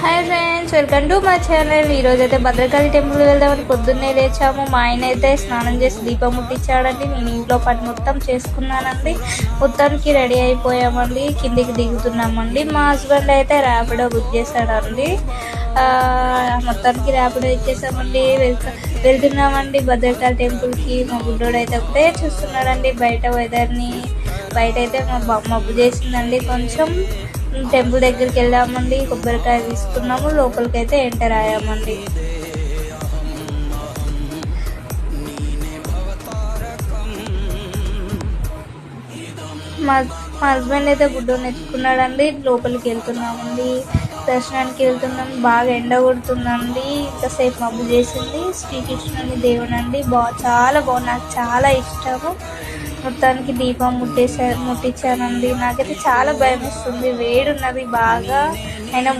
Hi friends, welcome to my channel. ఈరోజు అయితే Bhadrakali temple వెళ్దామని పొద్దున్నే లేచాము. మా ఆయన అయితే స్నానం చేసి దీపం ముట్టించాడండి. నేను ఇంట్లో పని మొత్తం చేసుకున్నానండి. మొత్తానికి రెడీ అయిపోయామండి. కిందికి దిగుతున్నామండి. మా హస్బెండ్ అయితే ర్యాపిడో బుక్ చేశాడండి. మొత్తానికి ర్యాపిడో ఇచ్చేసామండి. వెళ్తున్నామండి భద్రకాళి టెంపుల్కి. మా బుడ్డోడు అయితే ఒకటే చూస్తున్నాడండి బయట వెదర్ని. బయట అయితే మబ్బు చేసిందండి కొంచెం. టెంపుల్ దగ్గరికి వెళ్ళామండి. కొబ్బరికాయ తీసుకున్నాము. లోపలికి అయితే ఎంటర్ అయ్యామండి. మా హస్బెండ్ అయితే గుడ్డోని ఎత్తుకున్నాడండి. లోపలికి వెళ్తున్నామండి. దర్శనానికి వెళ్తున్నాం. బాగా ఎండ కొడుతుందండి. ఇంతసేపు మబ్బు చేసింది. శ్రీకృష్ణుని దేవుడు అండి. చాలా బాగుంది. నాకు చాలా ఇష్టము. మొత్తానికి దీపం ముట్టించానండి. నాకైతే చాలా భయం వేస్తుంది. వేడి ఉన్నది బాగా, అయినా